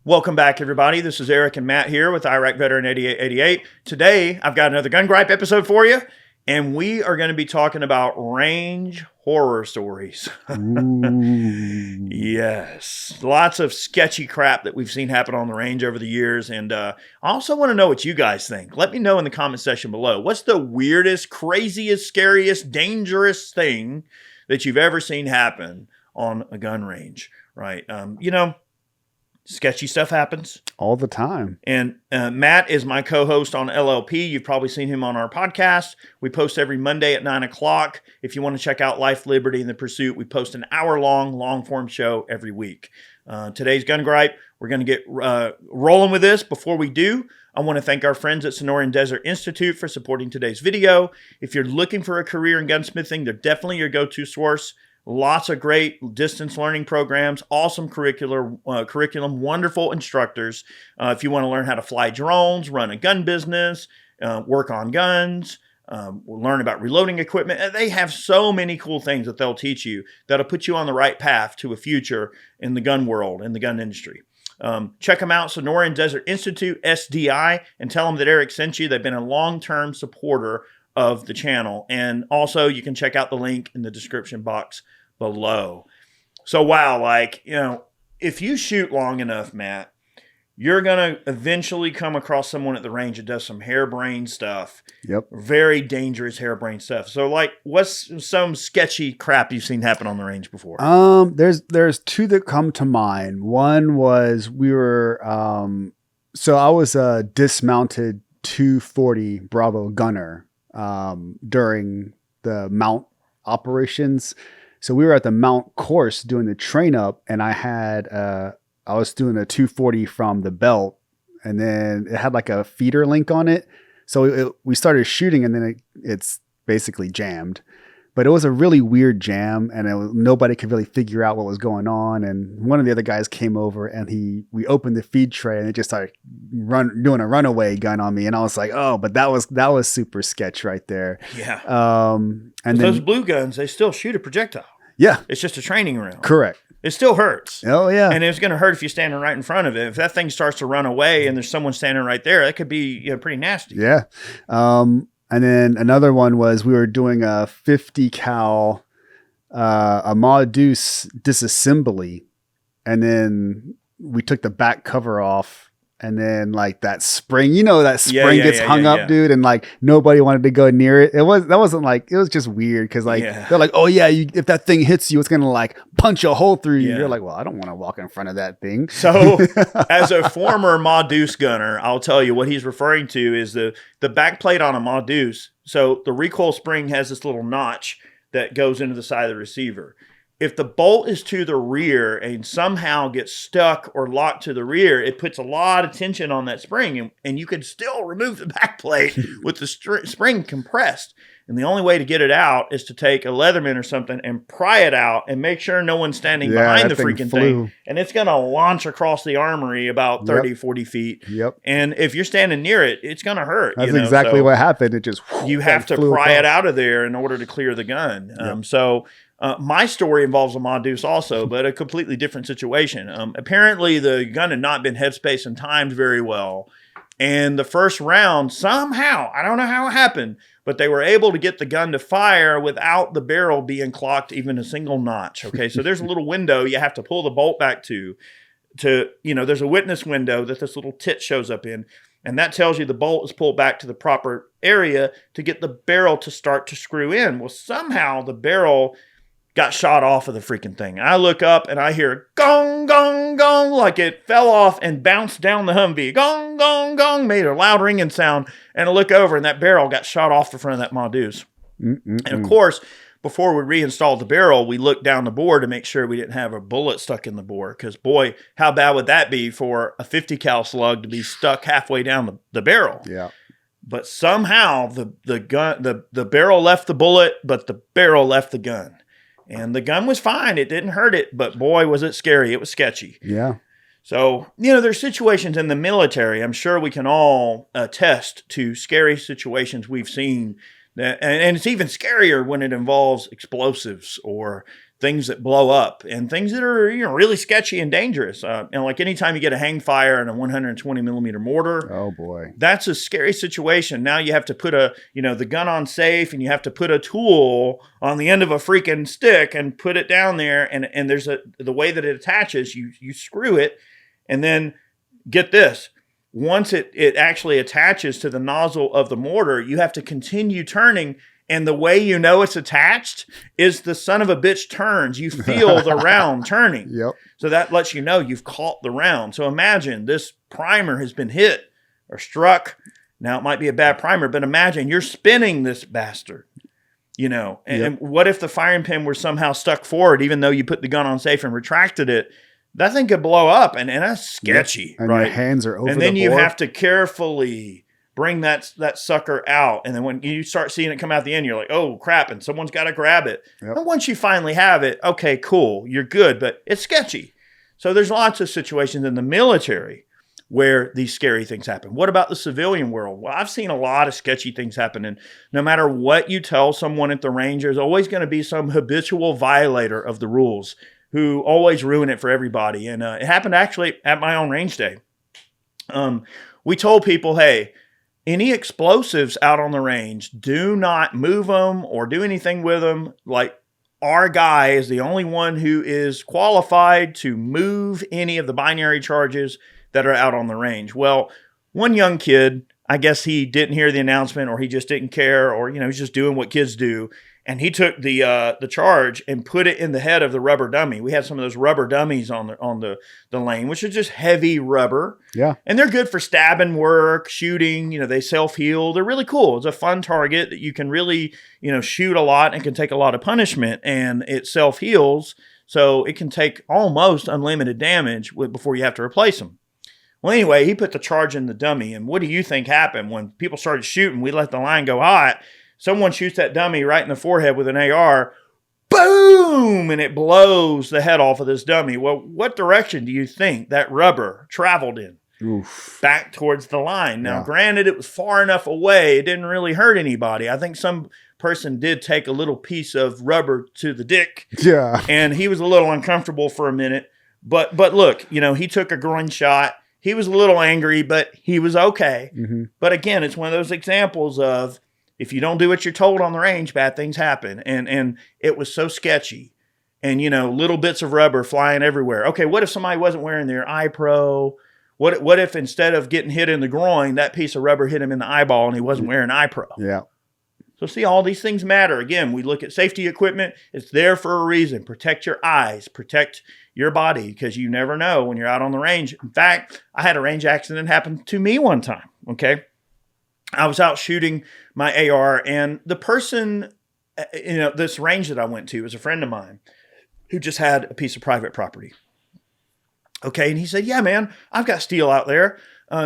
Welcome back, everybody. This is Eric and Matt here with Iraq Veteran 8888. Today, I've got another Gun Gripe episode for you, and we are going to be talking about range horror stories. Yes. Lots of sketchy crap that we've seen happen on the range over the years, and I also want to know what you guys think. Let me know in the comment section below. What's the weirdest, craziest, scariest, dangerous thing that you've ever seen happen on a gun range, right? Sketchy stuff happens all the time. And Matt is my co-host on LLP. You've probably seen him on our podcast. We post every Monday at 9 o'clock. If you want to check out Life, Liberty, and the Pursuit, we post an hour-long, long-form show every week. Today's Gun Gripe, we're going to get rolling with this. Before we do, I want to thank our friends at Sonoran Desert Institute for supporting today's video. If you're looking for a career in gunsmithing, they're definitely your go-to source. Lots of great distance learning programs, awesome curriculum, wonderful instructors. If you want to learn how to fly drones, run a gun business, work on guns, learn about reloading equipment, they have so many cool things that they'll teach you that'll put you on the right path to a future in the gun world, in the gun industry. Check them out, Sonoran Desert Institute, SDI, and tell them that Eric sent you. They've been a long-term supporter of the channel. And also, you can check out the link in the description box below. So wow, if you shoot long enough, Matt, you're going to eventually come across someone at the range that does some harebrained stuff. Yep. Very dangerous harebrained stuff. So what's some sketchy crap you've seen happen on the range before? There's two that come to mind. One was so I was a dismounted 240 Bravo gunner during the mount operations. So we were at the mount course doing the train up, and I was doing a 240 from the belt, and then it had like a feeder link on it. So we started shooting, and then it's basically jammed. But it was a really weird jam, and nobody could really figure out what was going on. And one of the other guys came over, and we opened the feed tray, and it just started doing a runaway gun on me. And I was like, oh, but that was super sketch right there. Yeah. And then those blue guns, they still shoot a projectile. Yeah. It's just a training round. Correct. It still hurts. Oh, yeah. And it's going to hurt if you're standing right in front of it. If that thing starts to run away and there's someone standing right there, that could be pretty nasty. Yeah. And then another one was we were doing a 50 cal, a Ma Deuce disassembly. And then we took the back cover off. And then that spring, gets hung up, dude. And nobody wanted to go near it. It was just weird. Cause they're like, oh yeah, if that thing hits you, it's going to punch a hole through you. You're like, well, I don't want to walk in front of that thing. So as a former Ma Deuce gunner, I'll tell you what he's referring to is the back plate on a Ma Deuce. So the recoil spring has this little notch that goes into the side of the receiver. If the bolt is to the rear and somehow gets stuck or locked to the rear, it puts a lot of tension on that spring, and you can still remove the back plate with the spring compressed. And the only way to get it out is to take a Leatherman or something and pry it out and make sure no one's standing behind the freaking thing. And it's going to launch across the armory about 30, 40 feet. Yep. And if you're standing near it, it's going to hurt. That's exactly what happened. It just you have to pry it out of there in order to clear the gun. Yep. My story involves a Ma Deuce also, but a completely different situation. Apparently, the gun had not been headspaced and timed very well. And the first round, somehow, I don't know how it happened, but they were able to get the gun to fire without the barrel being clocked even a single notch. Okay, so there's a little window you have to pull the bolt back to there's a witness window that this little tit shows up in. And that tells you the bolt is pulled back to the proper area to get the barrel to start to screw in. Well, somehow the barrel got shot off of the freaking thing. I look up and I hear gong, gong, gong, like it fell off and bounced down the Humvee. Gong, gong, gong, made a loud ringing sound. And I look over and that barrel got shot off the front of that Ma Deuce. And of course, before we reinstalled the barrel, we looked down the bore to make sure we didn't have a bullet stuck in the bore. Because boy, how bad would that be for a 50 cal slug to be stuck halfway down the barrel? Yeah. But somehow the barrel left the bullet, but the barrel left the gun. And the gun was fine. It didn't hurt it, but boy, was it scary. It was sketchy. Yeah. So, there's situations in the military. I'm sure we can all attest to scary situations we've seen. And it's even scarier when it involves explosives or things that blow up and things that are really sketchy and dangerous. Like anytime you get a hang fire in a 120 millimeter mortar, Oh boy. that's a scary situation. Now you have to put the gun on safe, and you have to put a tool on the end of a freaking stick and put it down there. And there's the way that it attaches, you screw it, and then get this. Once it actually attaches to the nozzle of the mortar, you have to continue turning. And the way you know it's attached is the son of a bitch turns. You feel the round turning. Yep. So that lets you know you've caught the round. So imagine this primer has been hit or struck. Now it might be a bad primer, but imagine you're spinning this bastard, and what if the firing pin were somehow stuck forward, even though you put the gun on safe and retracted it? That thing could blow up, and that's sketchy, and right? your hands are over and then the you board. have to carefully bring that sucker out. And then when you start seeing it come out the end, you're like, oh crap, and someone's got to grab it. Yep. And once you finally have it, okay, cool, you're good, but it's sketchy. So there's lots of situations in the military where these scary things happen. What about the civilian world? Well, I've seen a lot of sketchy things happen, and no matter what you tell someone at the range, there's always going to be some habitual violator of the rules who always ruin it for everybody. And it happened actually at my own range day. We told people, hey, any explosives out on the range, do not move them or do anything with them. Like, our guy is the only one who is qualified to move any of the binary charges that are out on the range. Well, one young kid, I guess he didn't hear the announcement, or he just didn't care, or he's just doing what kids do. And he took the charge and put it in the head of the rubber dummy. We had some of those rubber dummies on the lane, which is just heavy rubber. Yeah. And they're good for stabbing work, shooting. They self-heal. They're really cool. It's a fun target that you can really, shoot a lot and can take a lot of punishment. And it self-heals, so it can take almost unlimited damage before you have to replace them. Well, anyway, he put the charge in the dummy. And what do you think happened when people started shooting? We let the line go hot. Someone shoots that dummy right in the forehead with an AR, boom, and it blows the head off of this dummy. Well, what direction do you think that rubber traveled in? Oof. Back towards the line. Now, Yeah. Granted, it was far enough away. It didn't really hurt anybody. I think some person did take a little piece of rubber to the dick, Yeah. and he was a little uncomfortable for a minute. But look, he took a groin shot. He was a little angry, but he was okay. Mm-hmm. But again, it's one of those examples of, if you don't do what you're told on the range, bad things happen. And it was so sketchy. And, little bits of rubber flying everywhere. Okay, what if somebody wasn't wearing their iPro? What if instead of getting hit in the groin, that piece of rubber hit him in the eyeball and he wasn't wearing iPro? Yeah. So see, all these things matter. Again, we look at safety equipment. It's there for a reason. Protect your eyes. Protect your body, because you never know when you're out on the range. In fact, I had a range accident happen to me one time, okay? I was out shooting my AR, and the person, this range that I went to was a friend of mine who just had a piece of private property. Okay, and he said, yeah, man, I've got steel out there.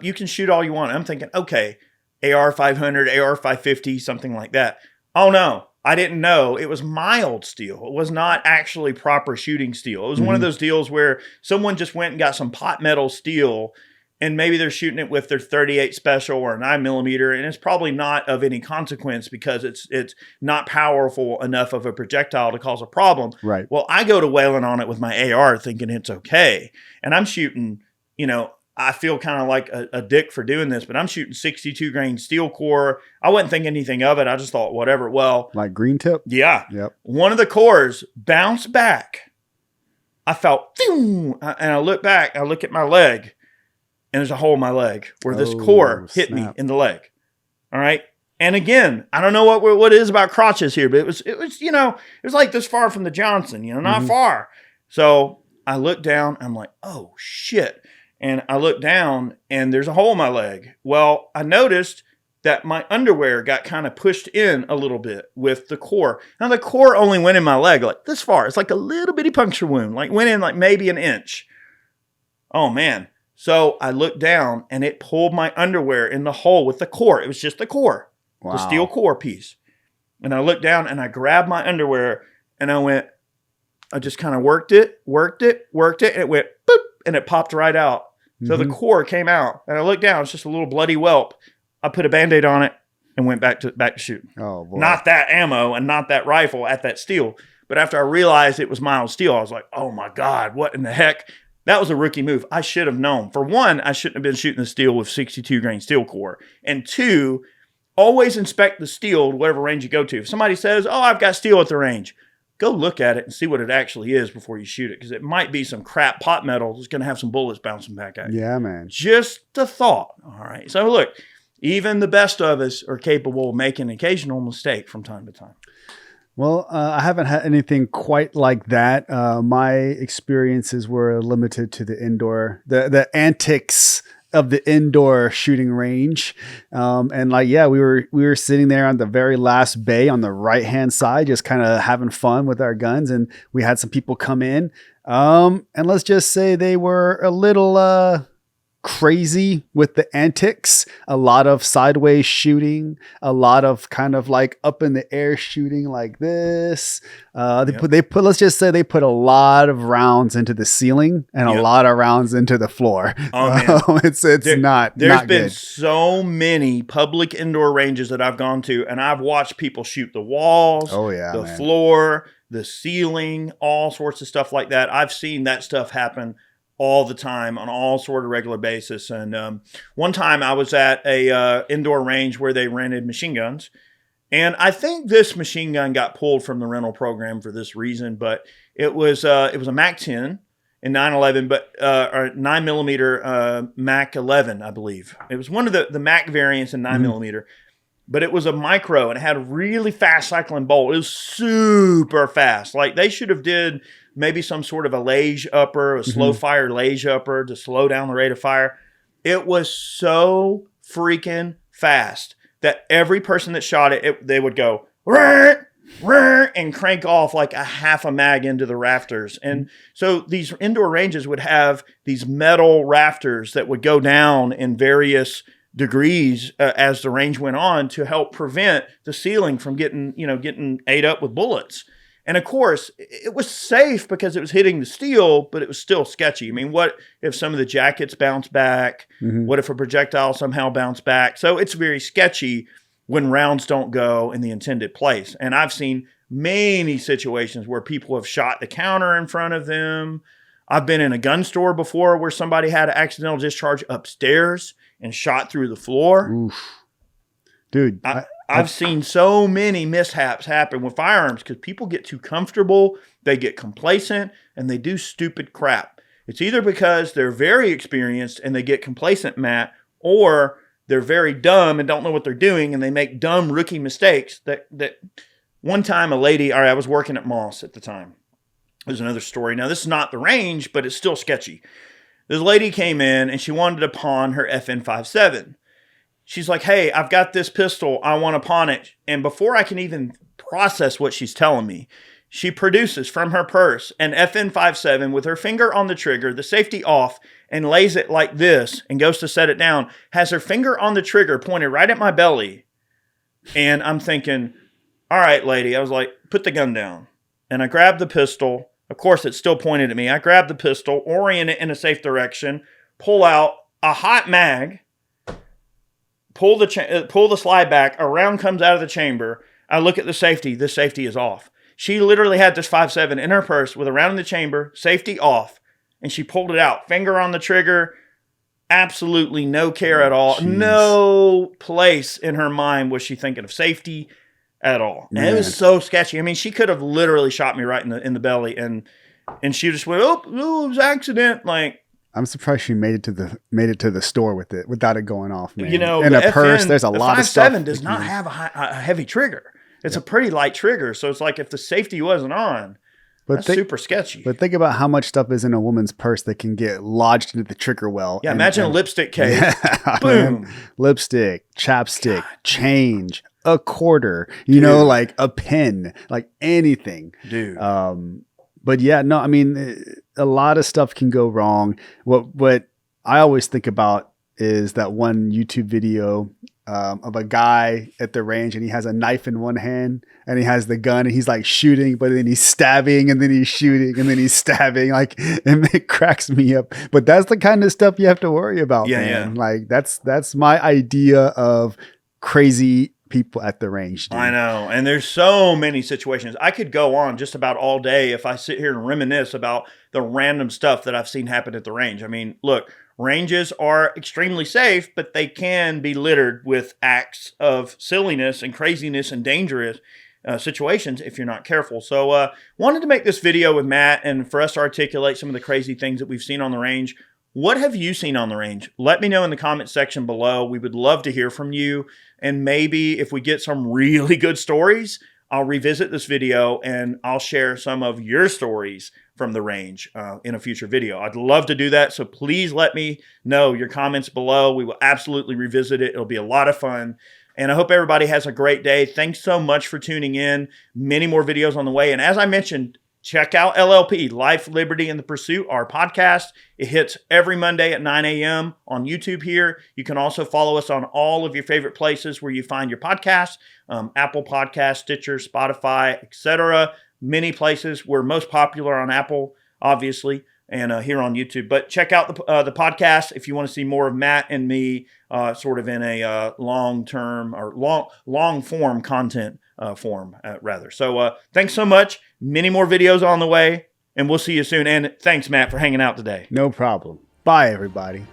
You can shoot all you want. I'm thinking, okay, AR 500, AR 550, something like that. Oh, no, I didn't know. It was mild steel. It was not actually proper shooting steel. It was one of those deals where someone just went and got some pot metal steel, and maybe they're shooting it with their 38 special or 9mm, and it's probably not of any consequence because it's not powerful enough of a projectile to cause a problem. Right. Well, I go to wailing on it with my AR thinking it's okay. And I'm shooting, I feel kind of like a dick for doing this, but I'm shooting 62 grain steel core. I wasn't thinking anything of it. I just thought, whatever. Well, Like green tip? yeah. Yep. One of the cores bounced back. I felt, and I look back, I look at my leg, and there's a hole in my leg where this core hit me snap. in the leg. All right. And again, I don't know what it is about crotches here, but it was, it was like this far from the Johnson, not far. So I looked down, I'm like, oh shit. And I looked down and there's a hole in my leg. Well, I noticed that my underwear got kind of pushed in a little bit with the core. Now the core only went in my leg like this far. It's like a little bitty puncture wound, like went in like maybe an inch. Oh man. So I looked down and it pulled my underwear in the hole with the core. It was just the core, the steel core piece. And I looked down and I grabbed my underwear and I just kind of worked it, and it went boop, and it popped right out. So the core came out and I looked down, it's just a little bloody whelp. I put a Band-Aid on it and went back to shooting. Oh boy. Not that ammo and not that rifle at that steel. But after I realized it was mild steel, I was like, oh my God, what in the heck? That was a rookie move. I should have known. For one, I shouldn't have been shooting the steel with 62 grain steel core. And two, always inspect the steel to whatever range you go to. If somebody says, oh, I've got steel at the range, go look at it and see what it actually is before you shoot it. Because it might be some crap pot metal that's going to have some bullets bouncing back at you. Yeah, man. Just a thought. All right. So look, even the best of us are capable of making an occasional mistake from time to time. Well, I haven't had anything quite like that. My experiences were limited to the indoor, the antics of the indoor shooting range. And like, yeah, we were sitting there on the very last bay on the right-hand side, just kind of having fun with our guns. And we had some people come in. And let's just say they were a little, crazy with the antics, a lot of sideways shooting, a lot of kind of like up in the air shooting like this. Let's just say they put a lot of rounds into the ceiling and a lot of rounds into the floor. Oh man, it's there's not been good. So many public indoor ranges that I've gone to, and I've watched people shoot the walls, the floor, the ceiling, all sorts of stuff like that. I've seen that stuff happen all the time on all sort of regular basis. And one time I was at a indoor range where they rented machine guns. And I think this machine gun got pulled from the rental program for this reason, but it was a Mac 10 in 911, but or 9mm Mac 11, I believe. It was one of the Mac variants in 9mm. But it was a micro and it had a really fast cycling bolt. It was super fast. Like they should have did maybe some sort of a Lage upper, a slow fire Lage upper to slow down the rate of fire. It was so freaking fast that every person that shot it, they would go, "Rrr, rrr," and crank off like a half a mag into the rafters. And so these indoor ranges would have these metal rafters that would go down in various degrees as the range went on to help prevent the ceiling from getting ate up with bullets. And of course, it was safe because it was hitting the steel, but it was still sketchy. I mean, what if some of the jackets bounce back? What if a projectile somehow bounced back? So it's very sketchy when rounds don't go in the intended place. And I've seen many situations where people have shot the counter in front of them. I've been in a gun store before where somebody had an accidental discharge upstairs and shot through the floor. Oof. Dude, I've seen so many mishaps happen with firearms because people get too comfortable, they get complacent, and they do stupid crap. It's either because they're very experienced and they get complacent, Matt, or they're very dumb and don't know what they're doing and they make dumb rookie mistakes. That one time a lady, I was working at Moss at the time. There's another story. Now, this is not the range, but it's still sketchy. This lady came in and she wanted to pawn her FN57. She's like, hey, I've got this pistol. I want to pawn it. And before I can even process what she's telling me, she produces from her purse an FN57 with her finger on the trigger, the safety off, and lays it like this and goes to set it down, has her finger on the trigger pointed right at my belly. And I'm thinking, all right, lady. I was like, put the gun down. And I grabbed the pistol. Of course, it's still pointed at me. I grab the pistol, orient it in a safe direction, pull out a hot mag, pull the slide back, a round comes out of the chamber. I look at the safety. The safety is off. She literally had this 5.7 in her purse with a round in the chamber, safety off, and she pulled it out. Finger on the trigger, absolutely no care at all. Jeez. No place in her mind was she thinking of safety at all. And it was so sketchy. I mean, she could have literally shot me right in the belly, and she just went, oh, it was an accident. Like, I'm surprised she made it to the store with it without it going off, man. You know, in a purse, there's a lot of stuff. The 5.7 does not have a heavy trigger. It's a pretty light trigger, so it's like if the safety wasn't on, that's super sketchy. But think about how much stuff is in a woman's purse that can get lodged into the trigger well. Yeah, imagine a lipstick case. Yeah, boom. Man. Lipstick, chapstick, change, a quarter, like a pen, like anything. Dude. But yeah, no, I mean, a lot of stuff can go wrong. What I always think about is that one YouTube video of a guy at the range, and he has a knife in one hand and he has the gun and he's like shooting, but then he's stabbing and then he's shooting and then he's stabbing. Like, and it cracks me up. But that's the kind of stuff you have to worry about, man. Like that's my idea of crazy people at the range do. I know. And there's so many situations. I could go on just about all day if I sit here and reminisce about the random stuff that I've seen happen at the range. I mean, look, ranges are extremely safe, but they can be littered with acts of silliness and craziness and dangerous situations if you're not careful. So wanted to make this video with Matt and for us to articulate some of the crazy things that we've seen on the range. What have you seen on the range? Let me know in the comment section below. We would love to hear from you. And maybe if we get some really good stories, I'll revisit this video and I'll share some of your stories from the range in a future video. I'd love to do that. So please let me know your comments below. We will absolutely revisit it. It'll be a lot of fun. And I hope everybody has a great day. Thanks so much for tuning in. Many more videos on the way. And as I mentioned, check out LLP, Life, Liberty, and the Pursuit, our podcast. It hits every Monday at 9 a.m. on YouTube here. You can also follow us on all of your favorite places where you find your podcasts, Apple Podcasts, Stitcher, Spotify, etc. Many places. We're most popular on Apple, obviously, and here on YouTube. But check out the podcast if you want to see more of Matt and me sort of in a long-term or long-form content form, rather. So thanks so much. Many more videos on the way, and we'll see you soon. And thanks, Matt, for hanging out today. No problem. Bye, everybody.